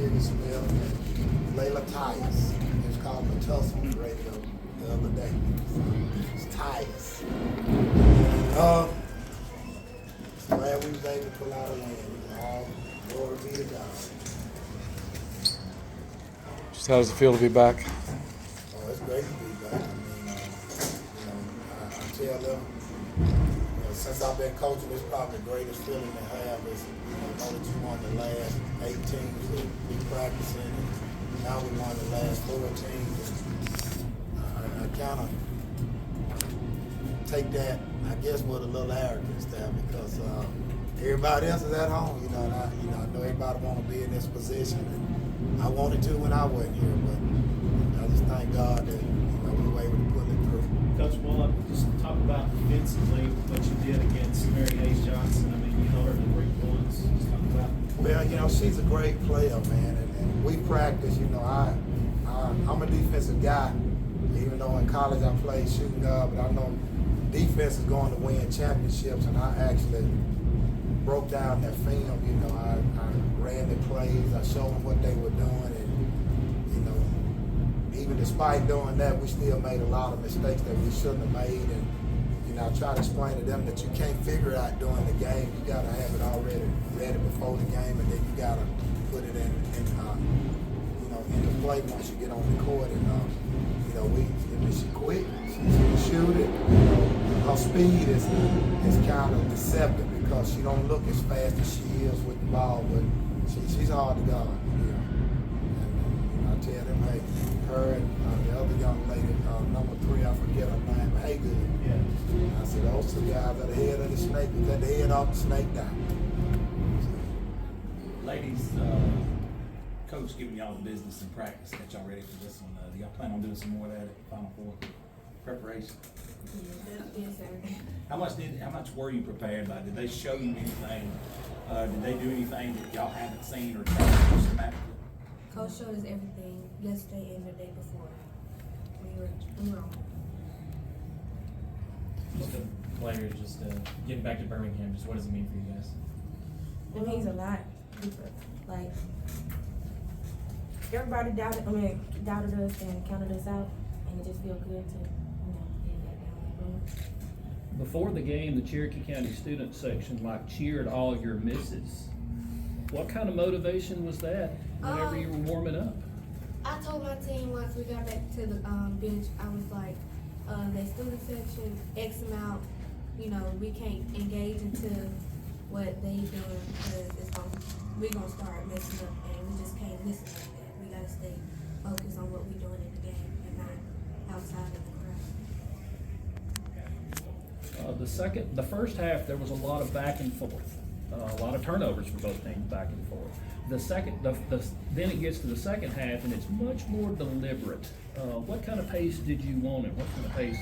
Jiggy Smith and Layla Tyus. It's called the Tussle on the radio the other day. It's Tyus. Glad we was able to pull out a win. All glory be to God. Just how does it feel to be back? Oh, it's great to be back. I mean, I tell them, since I've been coaching, it's probably the greatest feeling to have is, know that you won the last 8 teams that we practicing, and now we won the last 4 teams. I kind of take that, I guess, with a little arrogance there because everybody else is at home, and I know everybody want to be in this position, and I wanted to when I wasn't here, but I just thank God that we were able to pull it through. Coach Bullock, just talk about defensively what you did against Mary Hayes Johnson. I mean, you held her to 3 points. Just talk about. Well, she's a great player, man, and we practice. I'm a defensive guy, even though in college I played shooting guard, but I know defense is going to win championships, and I actually broke down that film. I ran the plays, I showed them what they were doing, and even despite doing that, we still made a lot of mistakes that we shouldn't have made. And I try to explain to them that you can't figure out during the game. You got to have it already ready before the game, and then you got to put it in the play once you get on the court. And she quick, she can shoot it. Her speed is kind of deceptive because she don't look as fast as she is with the ball, but she's hard to guard. And I tell them, hey, her and the other young lady, number 3, I forget her name, but hey, good. Yeah. I said, those 2 guys are the head of the snake. We cut the head off the snake down. Ladies, Coach giving y'all the business in practice. Got y'all ready for this one. Do y'all plan on doing some more of that at Final Four preparation? Yes, sir. How much were you prepared by? Did they show you anything? Did they do anything that y'all haven't seen or tried systematically? Coach showed us everything yesterday and the day before. We were on. Just the players, getting back to Birmingham, just what does it mean for you guys? It means a lot. Like, everybody doubted us and counted us out, and it just feels good to, get back down. Before the game, the Cherokee County student section cheered all your misses. What kind of motivation was that whenever you were warming up? I told my team once we got back to the bench, I was like, the student section, X them out. We can't engage into what they doing because we're gonna start messing up, and we just can't listen like that. We gotta stay focused on what we're doing in the game and not outside of the crowd. The first half, there was a lot of back and forth, a lot of turnovers for both teams, back and forth. Then it gets to the second half, and it's much more deliberate. What kind of pace did you want, and what kind of pace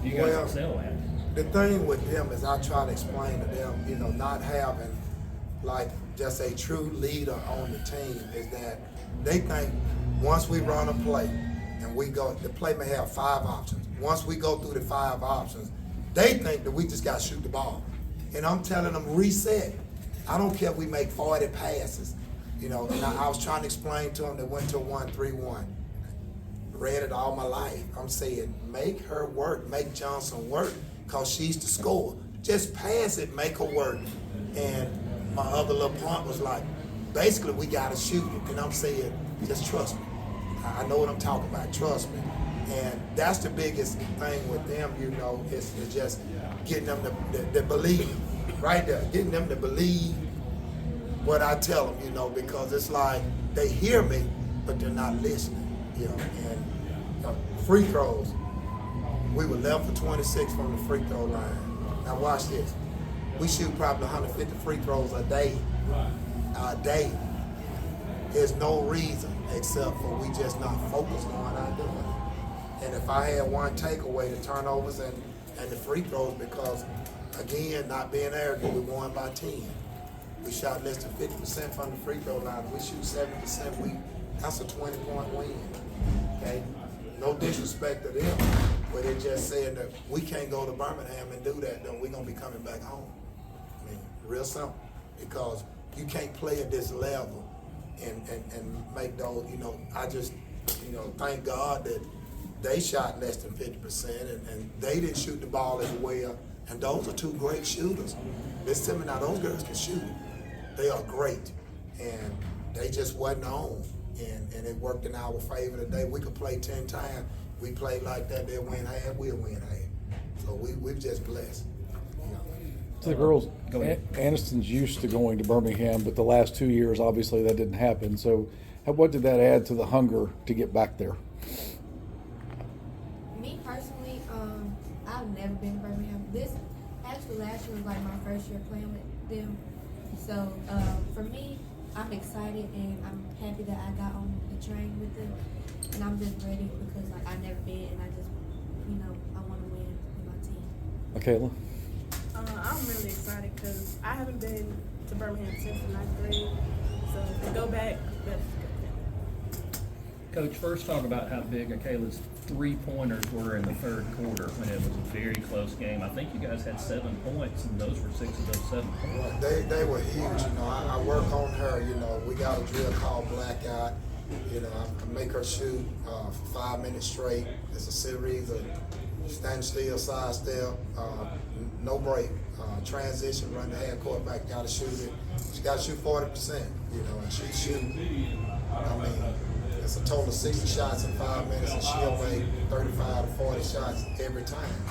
do you guys excel at? The thing with them is I try to explain to them, not having just a true leader on the team is that they think once we run a play and we go, the play may have 5 options. Once we go through the 5 options, they think that we just got to shoot the ball. And I'm telling them, reset. I don't care if we make 40 passes. And I was trying to explain to them that went to 1-3-1. Read it all my life. I'm saying, make her work, make Johnson work, because she's the scorer. Just pass it, make her work. And my other little point was like, basically, we got to shoot it. And I'm saying, just trust me. I know what I'm talking about, trust me. And that's the biggest thing with them, is just getting them to believe, right there, getting them to believe what I tell them, because it's like they hear me, but they're not listening, And free throws, we were 11 for 26 from the free throw line. Now watch this. We shoot probably 150 free throws a day. There's no reason except for we just not focused on our doing it. And if I had one takeaway, the turnovers and the free throws, because again, not being arrogant, we won by 10. We shot less than 50% from the free throw line. We shoot 70%. That's a 20-point win. Okay, no disrespect to them, but it just saying that we can't go to Birmingham and do that. Then we're gonna be coming back home. I mean, real simple, because you can't play at this level and make those, I just, thank God that they shot less than 50% and they didn't shoot the ball as well. And those are two great shooters. Listen to me now, those girls can shoot. They are great. And they just wasn't on. And it worked in our favor today. We could play 10 times. We played like that, they'll win half, we'll win half. So we're just blessed. So the girls, Go ahead. Anniston's used to going to Birmingham, but the last 2 years, obviously, that didn't happen. So what did that add to the hunger to get back there? Me personally, I've never been to Birmingham. Last year was like my first year playing with them. So for me, I'm excited and I'm happy that I got on the train with them. And I'm just ready because like I've never been and I just, I want to win with my team. Michaela? I'm really excited because I haven't been to Birmingham since the 9th grade. So to go back, that's good. Coach, first talk about how big Michaela's three-pointers were in the third quarter when it was a very close game. I think you guys had 7 points, and those were 6 of those 7 points. They were huge. I work on her. We got a drill called blackout. I make her shoot for 5 minutes straight. It's a series of stand still, side step, no break, transition, run the half court back, got to shoot it. She got to shoot 40%. And she shoot. It's a total of 60 shots in 5 minutes, and she'll make 35 to 40 shots every time.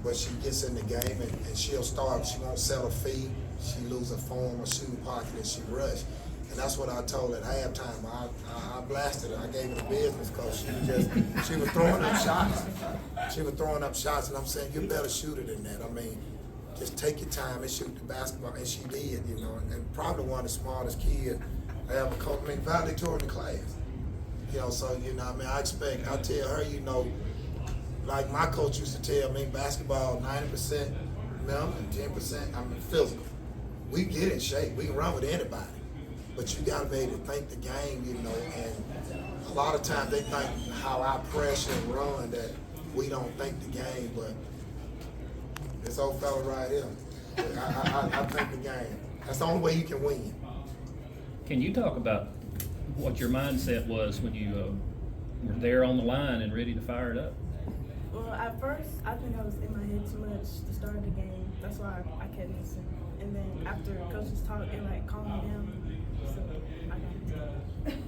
But she gets in the game, and she'll start. She won't settle feet. She lose her form or shooting pocket, and she rush. And that's what I told her at halftime. I blasted her. I gave her the business because she was throwing up shots. She was throwing up shots, and I'm saying, you better shoot it than that. Just take your time and shoot the basketball. And she did, and probably one of the smartest kids I ever coached. Valedictorian in the class. So, I tell her, like my coach used to tell me, basketball 90% mental and 10% physical. We get in shape. We can run with anybody. But you got to be able to think the game, and a lot of times they think how I pressure and run that we don't think the game, but this old fella right here, I think the game. That's the only way you can win. Can you talk about what your mindset was when you were there on the line and ready to fire it up? Well, at first, I think I was in my head too much to start the game. That's why I kept missing. And then after coaches talk, it calmed me down. So I got it.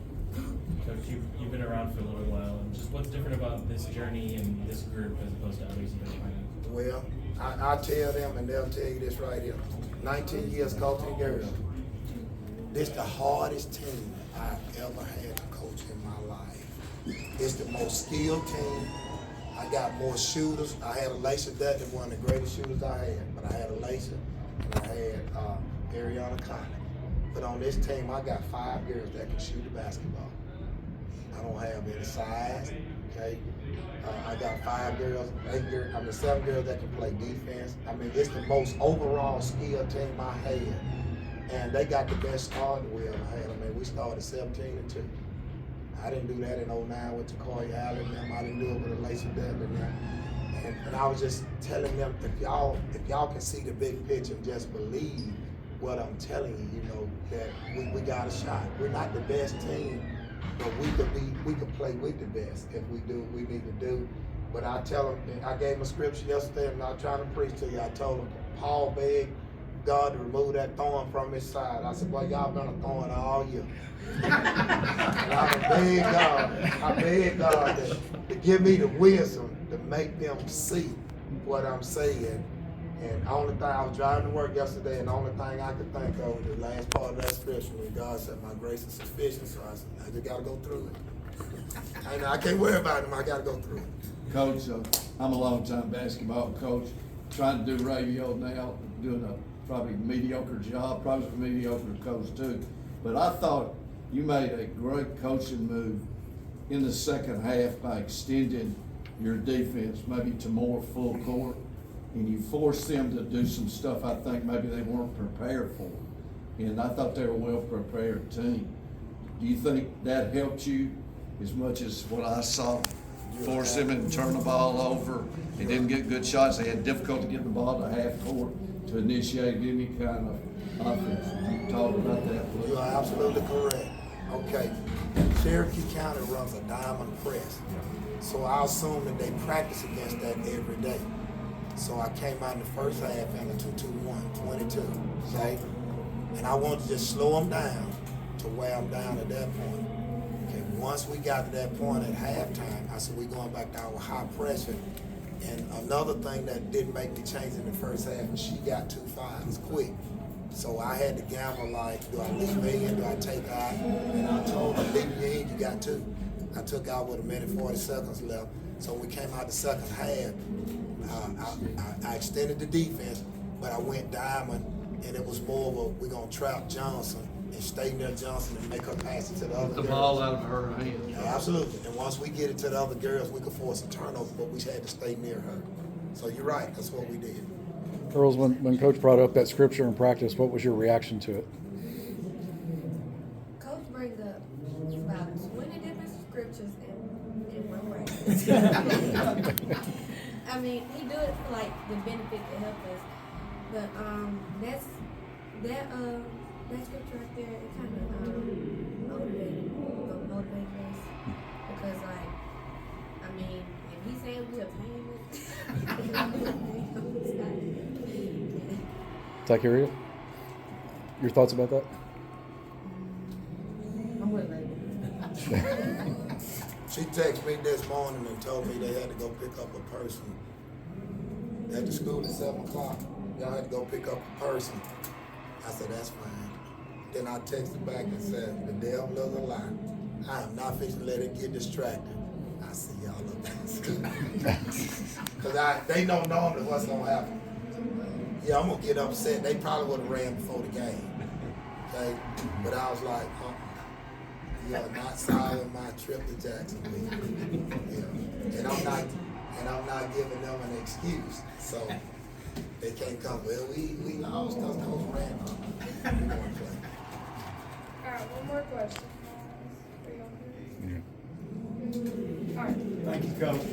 Coach, you've been around for a little while, and just what's different about this journey and this group as opposed to others you've been playing? Well, I tell them, and they'll tell you this right here. 19 years coaching girls. This the hardest team I've ever had to coach in my life. It's the most skilled team. I got more shooters. I had Alyssa Dutton, one of the greatest shooters I had. But I had Alyssa and I had Ariana Conley. But on this team, I got 5 girls that can shoot the basketball. I don't have any size, okay? I got 5 girls, 7 girls that can play defense. It's the most overall skilled team I had. And they got the best starting we ever had. We started 17-2. I didn't do that in 09 with Takoya Allen and them. I didn't do it with Alyssa Dutton and them. And I was just telling them, if y'all can see the big picture and just believe what I'm telling you, that we got a shot. We're not the best team, but we could play with the best if we do what we need to do. But I tell them, I gave them a scripture yesterday, and I'm not trying to preach to you. I told them, Paul begged God to remove that thorn from his side. I said, well, y'all been a thorn all year. And I begged God to give me the wisdom to make them see what I'm saying. And the only thing, I was driving to work yesterday, and the only thing I could think of was the last part of that scripture when God said, my grace is sufficient. So I said, I just got to go through it. I can't worry about him. I got to go through it. Coach, I'm a long-time basketball coach, trying to do radio now, doing a probably mediocre job, probably a mediocre coach too. But I thought you made a great coaching move in the second half by extending your defense maybe to more full court, and you forced them to do some stuff I think maybe they weren't prepared for. And I thought they were a well-prepared team. Do you think that helped you as much as what I saw? Force them to turn the ball over. They didn't get good shots. They had difficulty getting the ball to half court to initiate any kind of offense. You talked about that, please. You are absolutely correct. Okay, Cherokee County runs a diamond press. So I assume that they practice against that every day. So I came out in the first half in a 2-2-1, 22, okay? And I wanted to just slow them down to wear them down at that point. Okay, once we got to that point at halftime, I said, we're going back to our high pressure. And another thing that didn't make me change in the first half is she got 2 fouls quick. So I had to gamble like, do I leave her in, do I take her out? And I told her, leave me in, you got 2. I took out with 1:40 seconds left. So when we came out the second half, I extended the defense, but I went diamond, and it was more of a, we're gonna trap Johnson and stay near Johnson and make her pass it to the other The girls. ball out of her hands. Yeah, absolutely. And once we get it to the other girls, we could force a turnover, but we had to stay near her. So you're right, that's what we did. Girls, when Coach brought up that scripture in practice, what was your reaction to it? Coach brings up about 20 different scriptures in one practice. I mean, he do it for like the benefit to help us, but that scripture right there, it kind of motivated us because like, I mean, if he said we obtain it, Takeria, your thoughts about that? I'm with Label. She texted me this morning and told me they had to go pick up a person at the school at 7 o'clock. Y'all had to go pick up a person. I said, that's fine. Then I texted back and said, the devil does a lie. I am not fixing to let it get distracted. I see y'all up there. Because they know normally what's going to happen. Yeah, I'm going to get upset. They probably would have ran before the game. Okay? But I was like, you are not solving my trip to Jacksonville. Yeah. And I'm not giving them an excuse. So they can't come. Well, we lost because Coach ran. We're going to play. All right, one more question. Yeah. All right. Thank you, Coach.